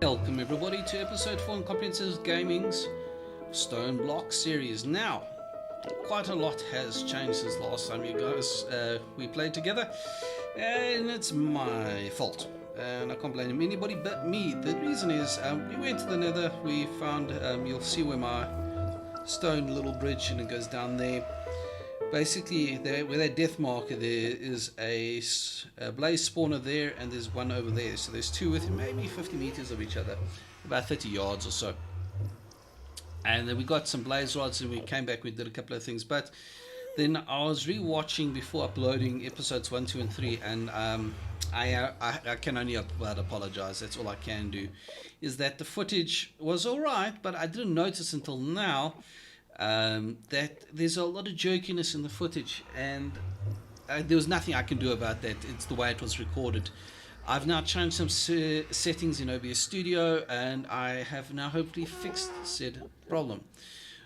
Welcome everybody to episode 4 in Comprehensive Gaming's StoneBlock series. Now, quite a lot has changed since last time you guys we played together, and it's my fault. And I can't blame anybody but me. The reason is we went to the Nether. We found you'll see where my stone little bridge and it goes down there. Basically, where that death marker there is a blaze spawner there, and there's one over there. So there's two within maybe 50 meters of each other, about 30 yards or so. And then we got some blaze rods, and we came back. We did a couple of things, but then I was re-watching before uploading episodes 1, 2, and 3, and I can only apologize. That's all I can do. Is that the footage was all right, but I didn't notice until now. That there's a lot of jerkiness in the footage, and there was nothing I can do about that. It's the way it was recorded. I've now changed some settings in OBS Studio, and I have now hopefully fixed said problem.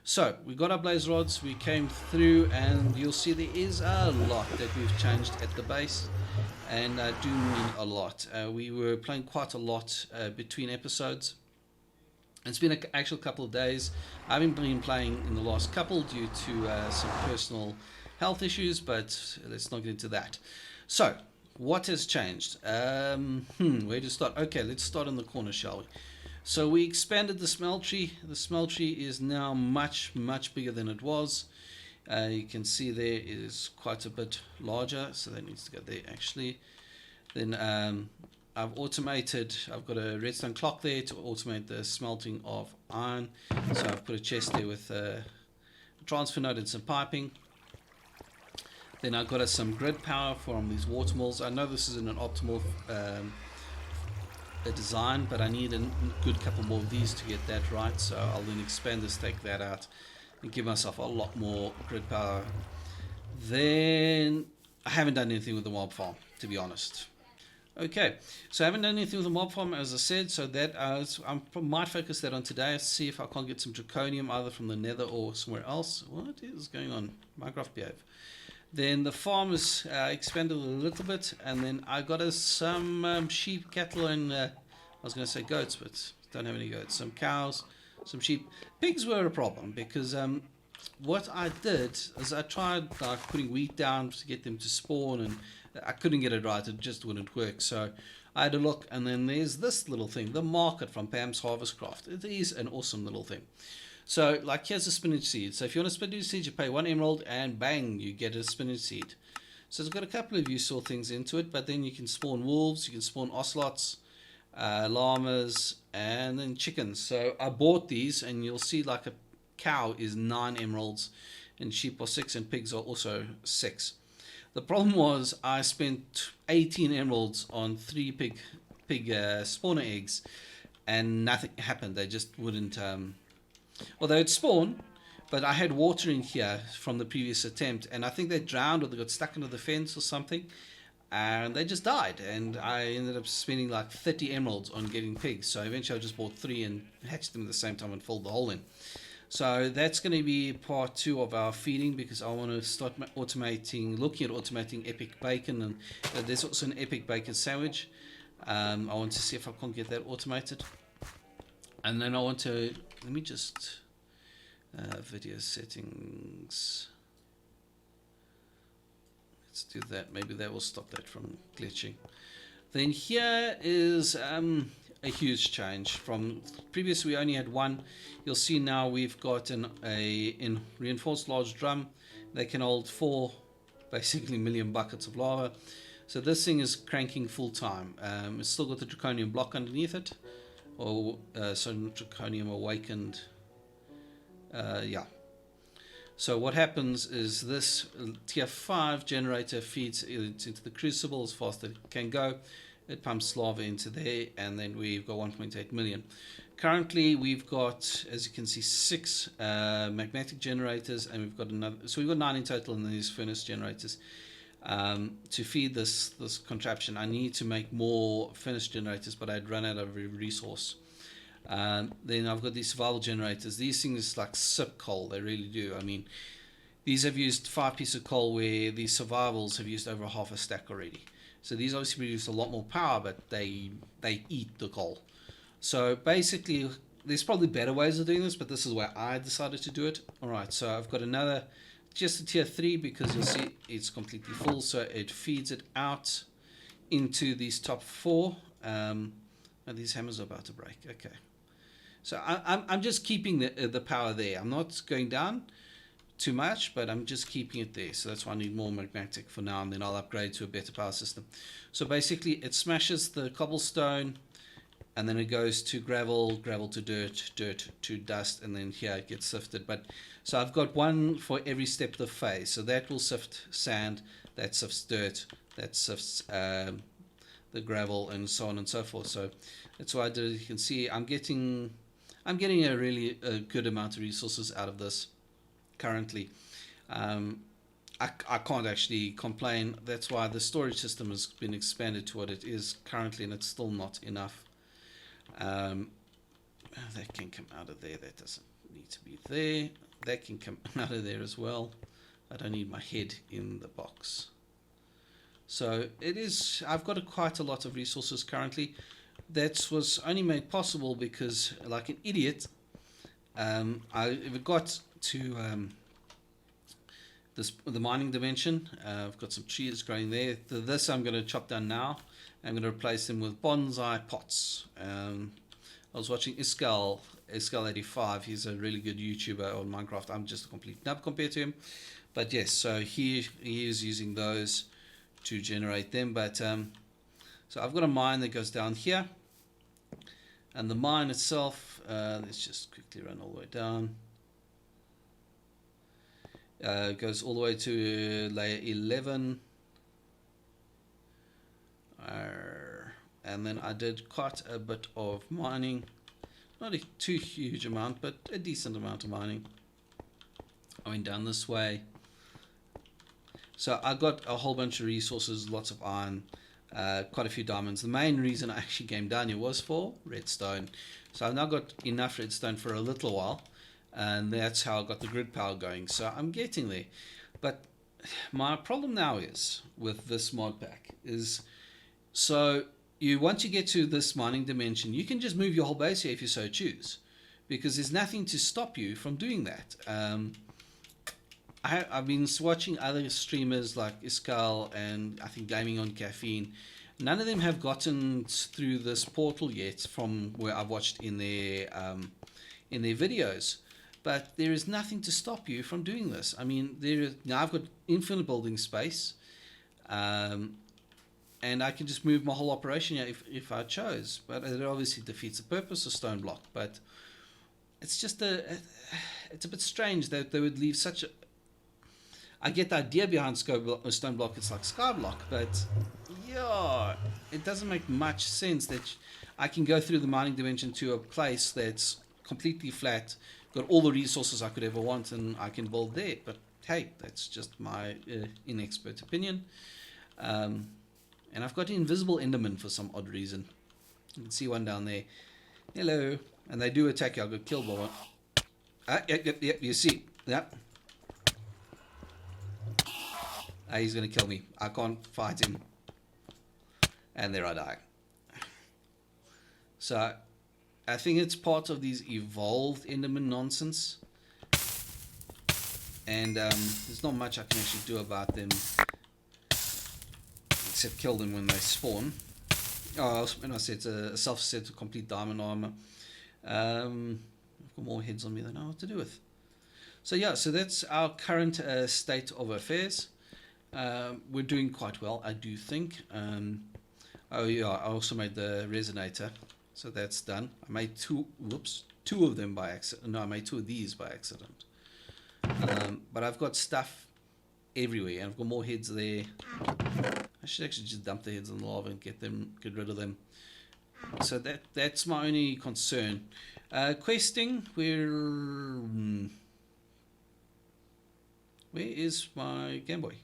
So we got our blaze rods, we came through, and you'll see there is a lot that we've changed at the base, and I do mean a lot. We were playing quite a lot between episodes. It's been an actual couple of days. I haven't been playing in the last couple due to some personal health issues, but let's not get into that. So, what has changed? Where to start? Okay, let's start in the corner, shall we? So we expanded the smeltery. The smeltery is now much bigger than it was. You can see there it is quite a bit larger, so that needs to go there actually. Then I've got a redstone clock there to automate the smelting of iron. So I've put a chest there with a transfer node and some piping. Then I've got some grid power from these water mills. I know this isn't an optimal design, but I need a good couple more of these to get that right. So I'll then expand this, take that out, and give myself a lot more grid power. Then I haven't done anything with the mob farm, to be honest. Okay, so I haven't done anything with the mob farm, as I said, so that I might focus that on today, see if I can't get some draconium either from the nether or somewhere else. What is going on? Minecraft behave. Then the farm is expanded a little bit, and then I got some sheep, cattle, and I was going to say goats, but don't have any goats. Some cows, some sheep. Pigs were a problem because what I did is I tried putting wheat down to get them to spawn, and I couldn't get it right. It just wouldn't work. So I had a look, and then there's this little thing, the market from Pam's Harvest Craft. It is an awesome little thing. So like here's a spinach seed. So if you want a spinach seed, you pay 1 emerald, and bang, you get a spinach seed. So it's got a couple of useful things into it, but then you can spawn wolves, you can spawn ocelots, llamas, and then chickens. So I bought these, and you'll see like a cow is 9 emeralds, and sheep are 6, and pigs are also 6. The problem was I spent 18 emeralds on 3 pig spawner eggs, and nothing happened. They just wouldn't. Well, they would spawn, but I had water in here from the previous attempt, and I think they drowned or they got stuck into the fence or something, and they just died. And I ended up spending like 30 emeralds on getting pigs. So eventually I just bought 3 and hatched them at the same time and filled the hole in. So that's going to be part 2 of our feeding, because I want to start looking at automating epic bacon, and there's also an epic bacon sandwich. I want to see if I can't get that automated. And then I want to, let me just, video settings. Let's do that. Maybe that will stop that from glitching. Then here is a huge change. From previous we only had 1. You'll see now we've got in reinforced large drum. They can hold 4 basically million buckets of lava. So this thing is cranking full time. It's still got the draconium block underneath it, or some draconium awakened. Yeah. So what happens is this tier 5 generator feeds it into the crucible as fast as it can go. It pumps lava into there, and then we've got 1.8 million. Currently, we've got, as you can see, 6 magnetic generators, and we've got another. So we've got 9 in total, and then these furnace generators. To feed this contraption, I need to make more furnace generators, but I'd run out of resource. Then I've got these survival generators. These things like sip coal, they really do. I mean, these have used 5 pieces of coal, where these survivals have used over half a stack already. So these obviously produce a lot more power, but they eat the coal. So basically, there's probably better ways of doing this, but this is where I decided to do it. Alright, so I've got another, just a tier 3, because you'll see it's completely full, so it feeds it out into these top 4. Oh, these hammers are about to break. Okay. So I'm just keeping the power there. I'm not going down too much, but I'm just keeping it there. So that's why I need more magnetic for now, and then I'll upgrade to a better power system. So basically, it smashes the cobblestone, and then it goes to gravel, gravel to dirt, dirt to dust, and then here it gets sifted. But so I've got one for every step of the phase. So that will sift sand, that sifts dirt, that sifts the gravel, and so on and so forth. So that's why I did it. You can see I'm getting a really good amount of resources out of this currently. I can't actually complain. That's why the storage system has been expanded to what it is currently, and it's still not enough. That can come out of there. That doesn't need to be there. That can come out of there as well. I don't need my head in the box. So it is, I've got quite a lot of resources currently. That was only made possible because, like an idiot, I got to the mining dimension. I've got some trees growing there. This I'm going to chop down now. I'm going to replace them with bonsai pots. I was watching Iskal85. He's a really good YouTuber on Minecraft. I'm just a complete nub compared to him. But yes, so he is using those to generate them. But so I've got a mine that goes down here. And the mine itself, let's just quickly run all the way down. Goes all the way to layer 11. And then I did quite a bit of mining. Not a too huge amount, but a decent amount of mining. I went down this way. So I got a whole bunch of resources, lots of iron, quite a few diamonds. The main reason I actually came down here was for redstone. So I've now got enough redstone for a little while, and that's how I got the grid power going. So I'm getting there. But my problem now is with this mod pack is, so once you get to this mining dimension, you can just move your whole base here if you so choose, because there's nothing to stop you from doing that. I've been watching other streamers like Iskal and I think Gaming on Caffeine. None of them have gotten through this portal yet from where I've watched in their videos. But there is nothing to stop you from doing this. I mean, now I've got infinite building space, and I can just move my whole operation here if I chose. But it obviously defeats the purpose of StoneBlock. But it's just it's a bit strange that they would leave such a. I get the idea behind StoneBlock, it's like Skyblock, but yeah, it doesn't make much sense that I can go through the mining dimension to a place that's completely flat, got all the resources I could ever want, and I can build there. But hey, that's just my inexpert opinion. And I've got an invisible Enderman for some odd reason. You can see one down there. Hello. And they do attack you. I'll get killed by one. Yep, you see. Yep. He's going to kill me. I can't fight him. And there I die. So, I think it's part of these evolved Enderman nonsense. And there's not much I can actually do about them. Except kill them when they spawn. Oh, when I said a self-set complete diamond armor. I've got more heads on me than I know what to do with. So yeah, so that's our current state of affairs. We're doing quite well, I do think. Oh yeah, I also made the resonator, so that's done. I made two of them by accident. No, I made two of these by accident. But I've got stuff everywhere, and I've got more heads there. I should actually just dump the heads in the lava and get rid of them. So that's my only concern. Questing, where is my Game Boy?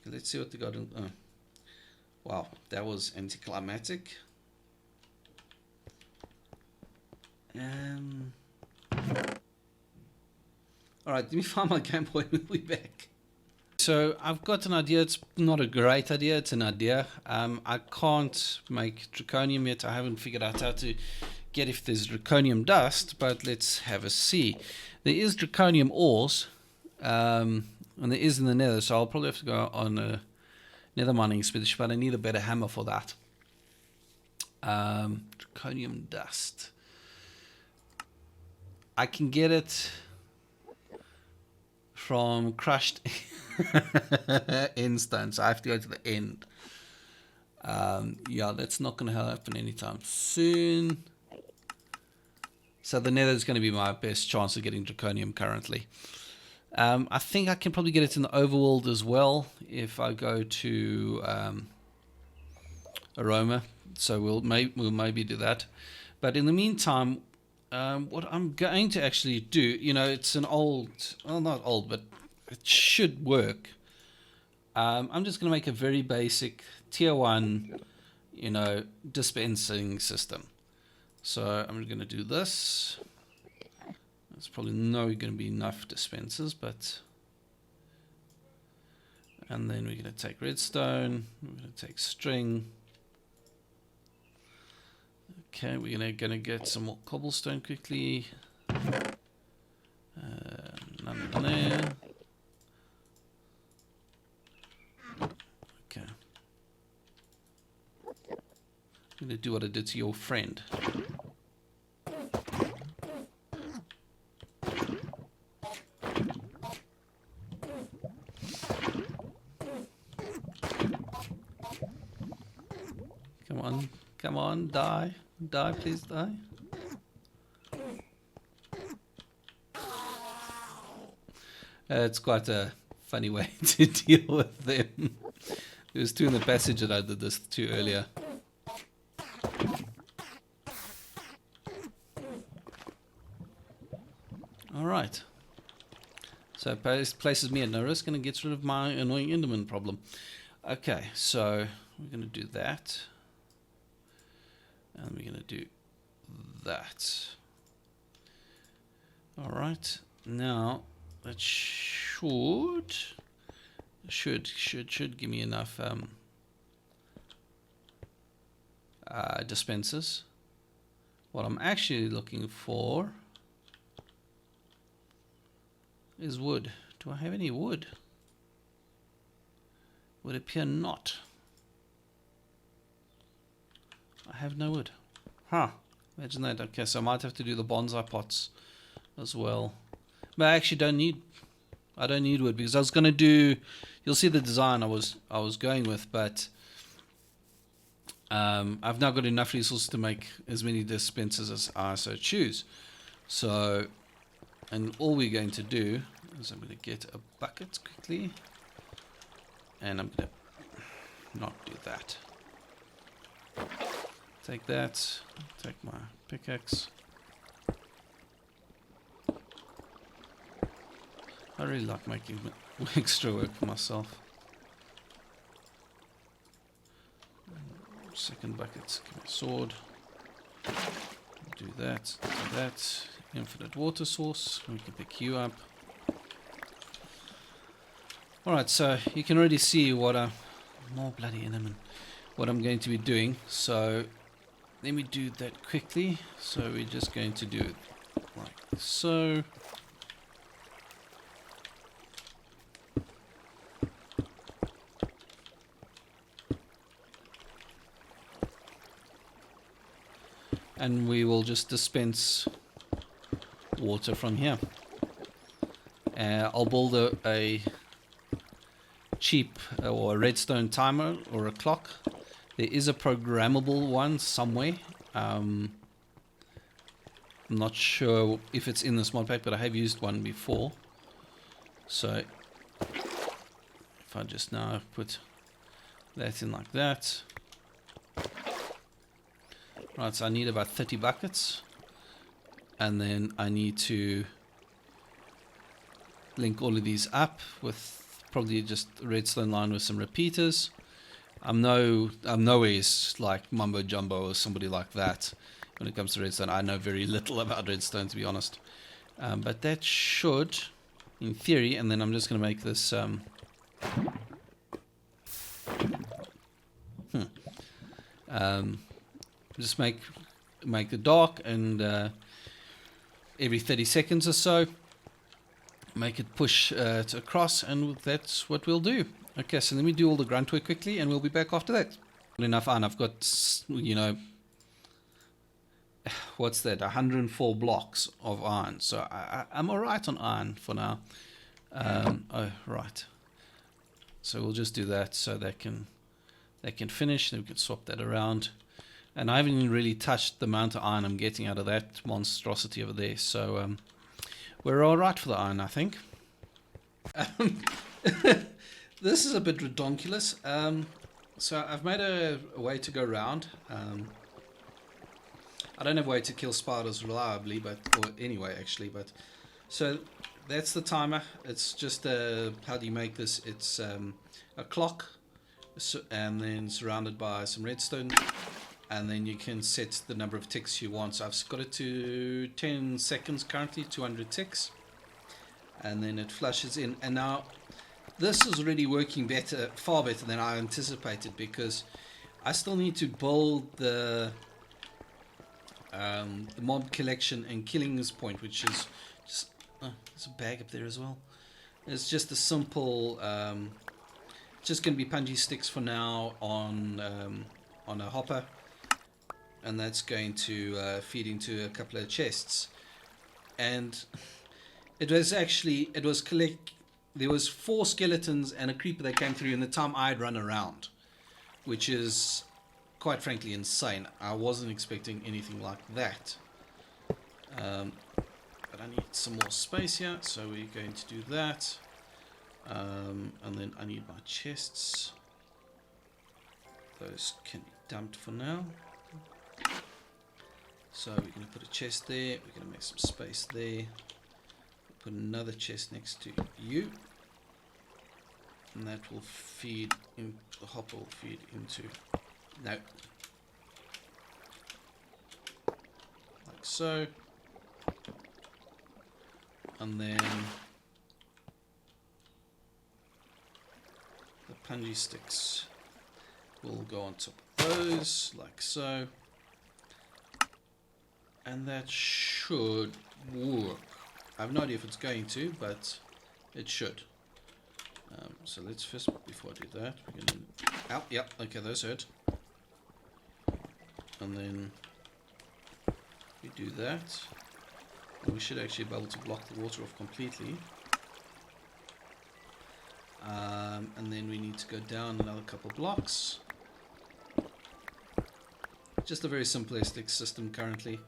Okay, let's see what they got in. Oh. Wow, that was anticlimactic. Alright, let me find my Game Boy and we'll be back. so I've got an idea. It's not a great idea. It's an idea. I can't make draconium yet. I haven't figured out how to get if there's draconium dust, but let's have a see. There is draconium ores, and there is in the nether, so I'll probably have to go on a nether mining expedition, but I need a better hammer for that. Draconium dust. I can get it from crushed end stone, so I have to go to the end. Yeah, that's not going to happen anytime soon. So the nether is going to be my best chance of getting draconium currently. I think I can probably get it in the overworld as well if I go to Aroma. So we'll maybe do that. But in the meantime, what I'm going to actually do, you know, it's an old, well, not old, but it should work. I'm just going to make a very basic tier 1, you know, dispensing system. So I'm going to do this. There's probably not going to be enough dispensers, but... And then we're going to take redstone, we're going to take string. Okay, we're going to get some more cobblestone quickly. None there. Okay. I'm going to do what I did to your friend. Come on, come on, die. Die, please die. It's quite a funny way to deal with them. There was 2 in the passage that I did this to earlier. Alright. So it places me at no risk and it gets rid of my annoying Enderman problem. Okay, so we're going to do that. And we're going to do that. Alright, now that should give me enough dispensers. What I'm actually looking for is wood. Do I have any wood? Would appear not. I have no wood. Huh. Imagine that. Okay, so I might have to do the bonsai pots as well. But I actually don't need wood because I was going to do, you'll see the design I was going with, but I've now got enough resources to make as many dispensers as I so choose. So, and all we're going to do is I'm going to get a bucket quickly, and I'm going to not do that. Take that, take my pickaxe. I really like making extra work for myself. Second bucket, give me a sword. Do that, do that. Infinite water source, we can pick you up. Alright, so you can already see what more bloody enderman, what I'm going to be doing. So let me do that quickly. So we're just going to do it like so. And we will just dispense water from here. I'll build a cheap or a redstone timer or a clock. There is a programmable one somewhere. I'm not sure if it's in this mod pack, but I have used one before. So if I just now put that in like that. Right, so I need about 30 buckets, and then I need to link all of these up with probably just a redstone line with some repeaters. I'm nowhere like Mumbo Jumbo or somebody like that when it comes to redstone. I know very little about redstone, to be honest, but that should, in theory, and then I'm just going to make this Just make it dark, and every 30 seconds or so, make it push it across, and that's what we'll do. Okay, so let me do all the grunt work quickly, and we'll be back after that. Enough iron. I've got, you know, what's that? 104 blocks of iron. So I'm all right on iron for now. Oh, right. So we'll just do that so that can finish. Then we can swap that around. And I haven't even really touched the amount of iron I'm getting out of that monstrosity over there. So we're all right for the iron, I think. This is a bit redonkulous. So I've made a way to go around. I don't have a way to kill spiders reliably, or anyway, actually. But so that's the timer. It's just how do you make this? It's a clock, and then surrounded by some redstone, and then you can set the number of ticks you want. So I've got it to 10 seconds currently, 200 ticks, and then it flushes in. And now this is already working better, far better than I anticipated, because I still need to build the mob collection and killings point, which is just there's a bag up there as well. It's just a simple just going to be punji sticks for now on a hopper, and that's going to feed into a couple of chests. And there was 4 skeletons and a creeper that came through in the time I'd run around, which is quite frankly insane. I wasn't expecting anything like that. But I need some more space here, so we're going to do that. And then I need my chests. Those can be dumped for now. So we're going to put a chest there. We're going to make some space there. Put another chest next to you. And that will feed in, the hopper will feed into, no, like so. And then the punji sticks will go on top of those, like so. And that should work. I have no idea if it's going to, but it should. So let's first, before I do that, we're going to, oh, yep, okay, those hurt. And then we do that. And we should actually be able to block the water off completely. And then we need to go down another couple blocks. Just a very simplistic system currently.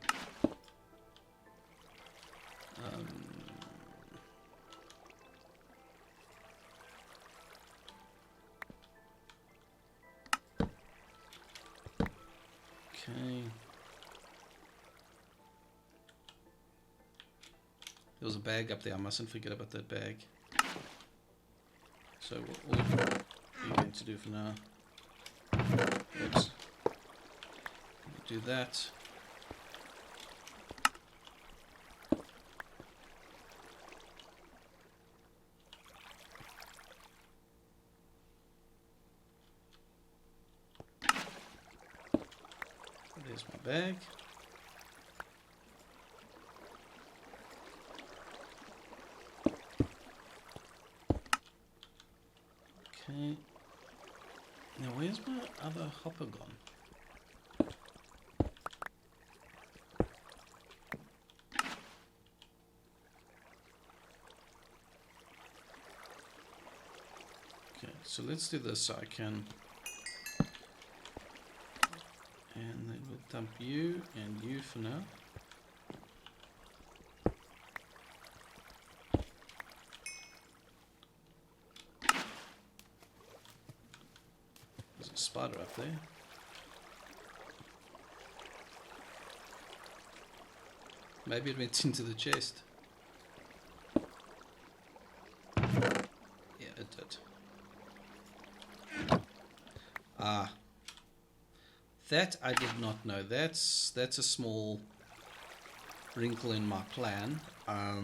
Okay. There was a bag up there. I mustn't forget about that bag. So what we're going to do for now, oops, do that. There's my bag. Okay. Now where's my other hopper gone? Okay, so let's do this so I can. And then we'll dump you and you for now. There's a spider up there. Maybe it went into the chest. Yeah, it did. Ah. That I did not know. That's a small wrinkle in my plan. I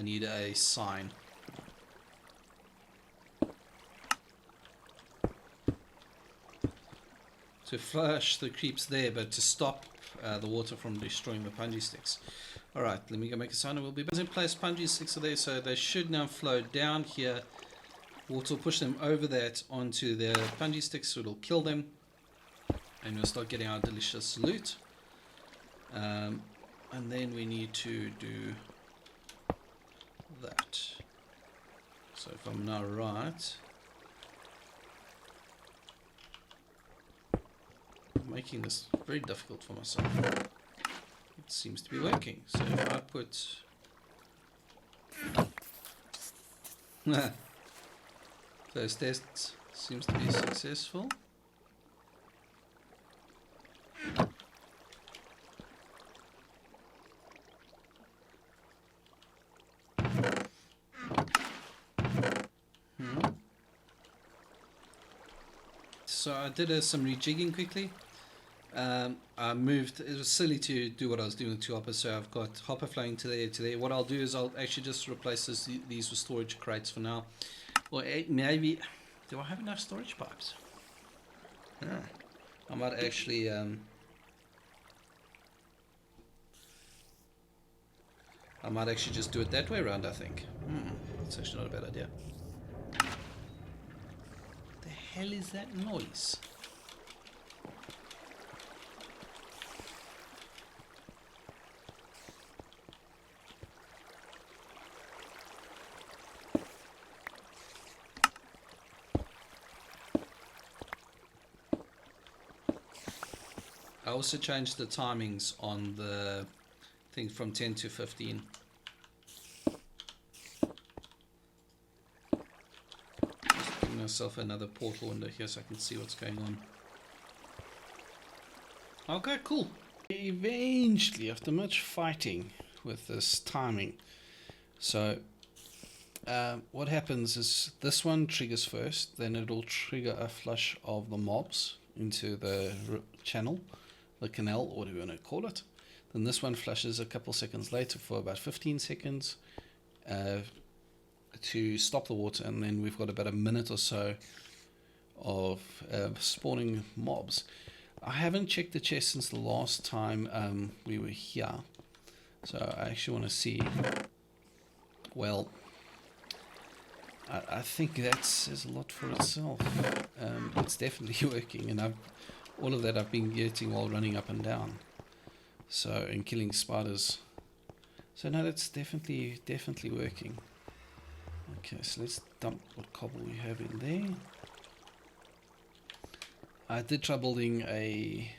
need a sign. to flush the creeps there, but to stop the water from destroying the punji sticks. Alright, let me go make a sign and we'll be back. In place, punji sticks are there, so they should now flow down here. Water will push them over that onto the punji sticks, so it'll kill them. And we'll start getting our delicious loot. And then we need to do that. So if I'm now right, I'm making this very difficult for myself. It seems to be working. So if I put those tests seems to be successful. So I did some rejigging quickly. I moved, it was silly to do what I was doing with two hoppers, so I've got hopper flowing to there. What I'll do is I'll actually just replace these with storage crates for now. Or maybe, do I have enough storage pipes? Yeah. I might actually, just do it that way around, I think. That's actually not a bad idea. What the hell is that noise? I also changed the timings on the thing from 10 to 15. Just giving myself another portal window here so I can see what's going on. Okay, cool. Eventually, after much fighting with this timing, so what happens is this one triggers first, then it'll trigger a flush of the mobs into the channel, the canal, or whatever you want to call it. Then this one flushes a couple seconds later for about 15 seconds to stop the water, and then we've got about a minute or so of spawning mobs. I haven't checked the chest since the last time we were here, so I actually want to see. Well, I think that says a lot for itself. It's definitely working, and all of that I've been getting while running up and down, so, and killing spiders. So no, that's definitely working. Okay, so let's dump what cobble we have in there. I did try building a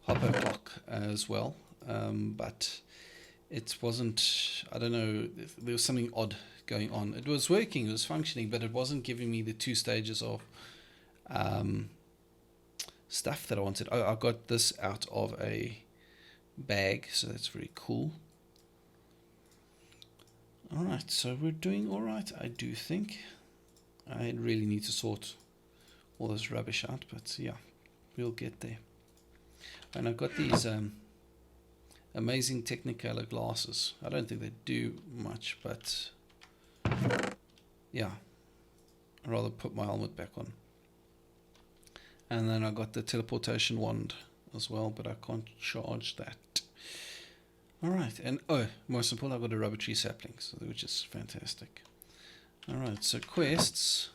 hopper clock as well, but it wasn't, I don't know, there was something odd going on. It was working, it was functioning, but it wasn't giving me the 2 stages of stuff that I wanted. Oh, I got this out of a bag, so that's very cool. Alright, so we're doing alright, I do think. I really need to sort all this rubbish out, but yeah, we'll get there. And I've got these amazing Technicolor glasses. I don't think they do much, but yeah, I'd rather put my helmet back on. And then I got the teleportation wand as well, but I can't charge that. Alright, and oh, most important, I've got a rubber tree sapling, which is fantastic. Alright, so quests.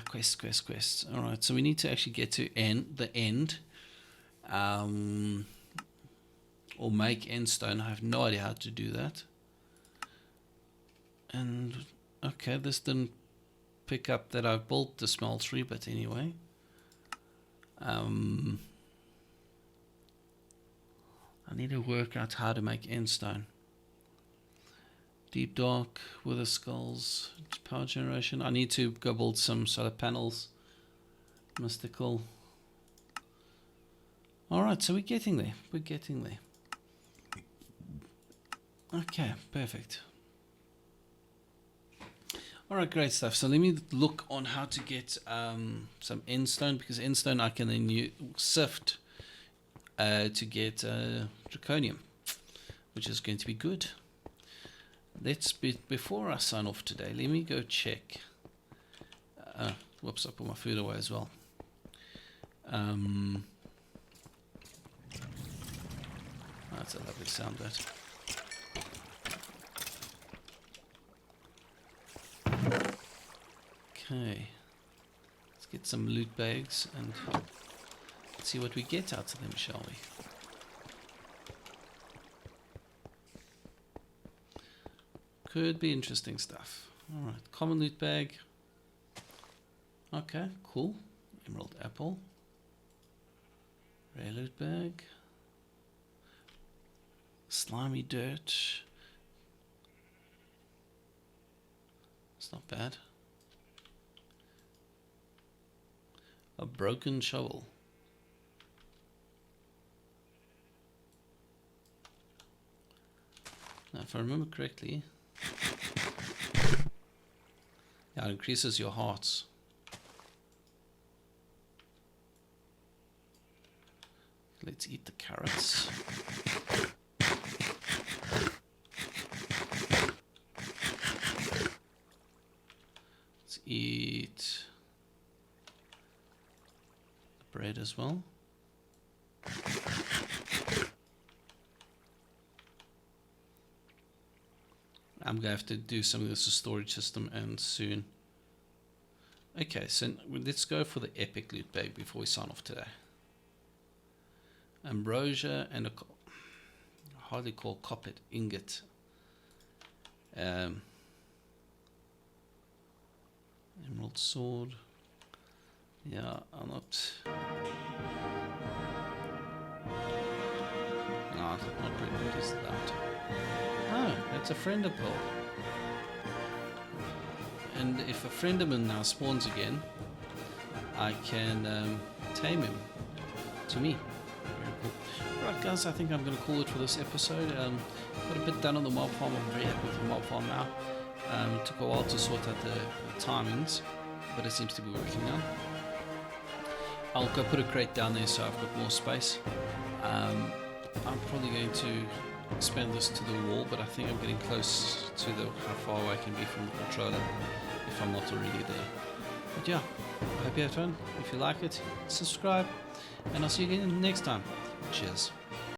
Quests. Alright, so we need to actually get to the end. Or make endstone. I have no idea how to do that. And okay, this didn't pick up that I've built the smeltery, but anyway. I need to work out how to make endstone. Deep dark, wither skulls, power generation. I need to go build some solar panels. Mystical. Alright, so we're getting there. Okay, perfect. Alright, great stuff. So let me look on how to get some endstone, because endstone I can then sift to get draconium, which is going to be good. Before I sign off today, let me go check. Whoops, I put my food away as well. That's a lovely sound, that. Okay, let's get some loot bags and see what we get out of them, shall we? Could be interesting stuff. Alright, common loot bag. Okay, cool. Emerald apple. Rare loot bag. Slimy dirt. It's not bad. A broken shovel. Now, if I remember correctly, yeah, it increases your hearts. Let's eat the carrots. Let's eat the bread as well. I'm going to have to do some of this storage system and soon. Okay, so let's go for the epic loot bag before we sign off today. Ambrosia and a hardly call copper ingot. Emerald sword. Yeah, I'm not. No, not really. What is that? Oh, that's a friender pearl. And if a frienderman now spawns again, I can tame him to me. Very cool. Right, guys, I think I'm going to call it for this episode. Got a bit done on the mob farm. I'm very happy with the mob farm now. Took a while to sort out the timings, but it seems to be working now. I'll go put a crate down there so I've got more space. I'm probably going to expand this to the wall, but I think I'm getting close to how far away I can be from the controller if I'm not already there. But yeah, I hope you have fun. If you like it, subscribe, and I'll see you again next time. Cheers.